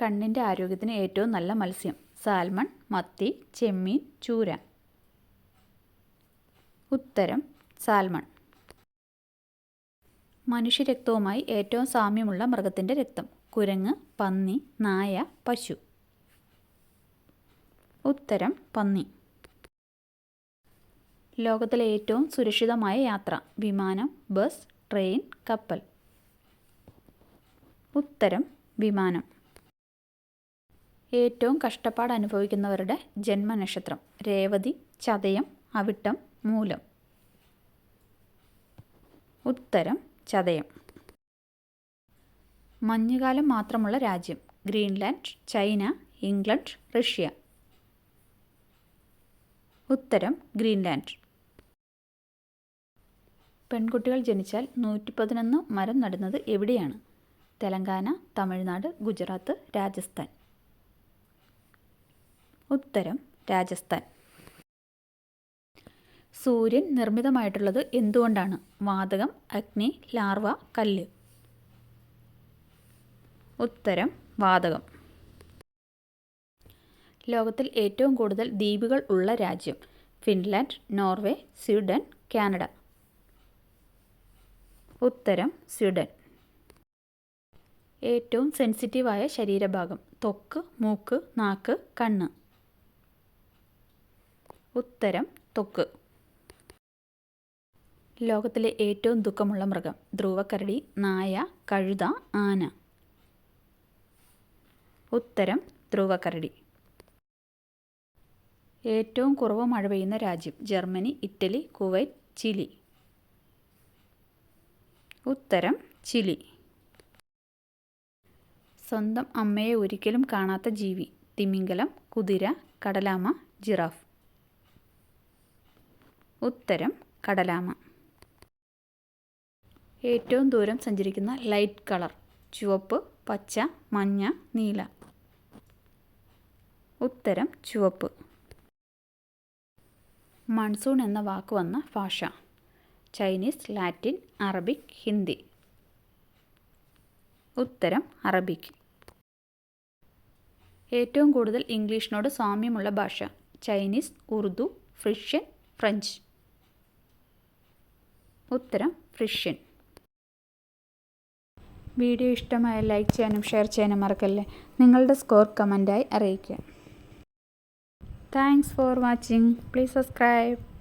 കണ്ണിൻ്റെ ആരോഗ്യത്തിന് ഏറ്റവും നല്ല മത്സ്യം? സാൽമൺ, മത്തി, ചെമ്മീൻ, ചൂര. ഉത്തരം സാൽമൺ. മനുഷ്യരക്തവുമായി ഏറ്റവും സാമ്യമുള്ള മൃഗത്തിൻ്റെ രക്തം? കുരങ്ങ്, പന്നി, നായ, പശു. ഉത്തരം പന്നി. ലോകത്തിലെ ഏറ്റവും സുരക്ഷിതമായ യാത്ര? വിമാനം, ബസ്, ട്രെയിൻ, കപ്പൽ. ഉത്തരം വിമാനം. ഏറ്റവും കഷ്ടപ്പാട് അനുഭവിക്കുന്നവരുടെ ജന്മനക്ഷത്രം? രേവതി, ചതയം, അവിട്ടം, മൂലം. ഉത്തരം ചതയം. മഞ്ഞുകാലം മാത്രമുള്ള രാജ്യം? Greenland, China, England, Russia. ഉത്തരം ഗ്രീൻലാൻഡ്. പെൺകുട്ടികൾ ജനിച്ചാൽ 111 മരം നടുന്നത് എവിടെയാണ്? തെലങ്കാന, തമിഴ്നാട്, ഗുജറാത്ത്, രാജസ്ഥാൻ. ഉത്തരം രാജസ്ഥാൻ. സൂര്യൻ നിർമ്മിതമായിട്ടുള്ളത് എന്തുകൊണ്ടാണ്? വാതകം, അഗ്നി, ലാർവ, കല്ല്. ഉത്തരം വാതകം. ലോകത്തിൽ ഏറ്റവും കൂടുതൽ ദ്വീപുകൾ ഉള്ള രാജ്യം? Finland, Norway, Sweden, Canada. ഉത്തരം സ്വീഡൻ. ഏറ്റവും സെൻസിറ്റീവായ ശരീരഭാഗം? ത്വക്ക്, മൂക്ക്, നാക്ക്, കണ്ണ്. ഉത്തരം ത്വക്ക്. ലോകത്തിലെ ഏറ്റവും ദുഃഖമുള്ള മൃഗം? ധ്രുവക്കരടി, നായ, കഴുത, ആന. ഉത്തരം ധ്രുവക്കരടി. ഏറ്റവും കുറവ് മഴ പെയ്യുന്ന രാജ്യം? Germany, Italy, Kuwait, Chile. ഉത്തരം ചിലി. സ്വന്തം അമ്മയെ ഒരിക്കലും കാണാത്ത ജീവി? തിമിംഗലം, കുതിര, കടലാമ, ജിറാഫ്. ഉത്തരം കടലാമ. ഏറ്റവും ദൂരം സഞ്ചരിക്കുന്ന ലൈറ്റ് കളർ? ചുവപ്പ്, പച്ച, മഞ്ഞ, നീല. ഉത്തരം ചുവപ്പ്. മൺസൂൺ എന്ന വാക്ക് വന്ന ഭാഷ? Chinese, Latin, Arabic, Hindi. ഉത്തരം അറബിക്. ഏറ്റവും കൂടുതൽ ഇംഗ്ലീഷിനോട് സാമ്യമുള്ള ഭാഷ? Chinese, Urdu, Friesian, French. ഉത്തരം ഫ്രിഷ്യൻ. വീഡിയോ ഇഷ്ടമായ ലൈക്ക് ചെയ്യാനും ഷെയർ ചെയ്യാനും മറക്കല്ലേ. നിങ്ങളുടെ സ്കോർ കമൻറ്റായി അറിയിക്കുക. Thanks for watching. Please subscribe.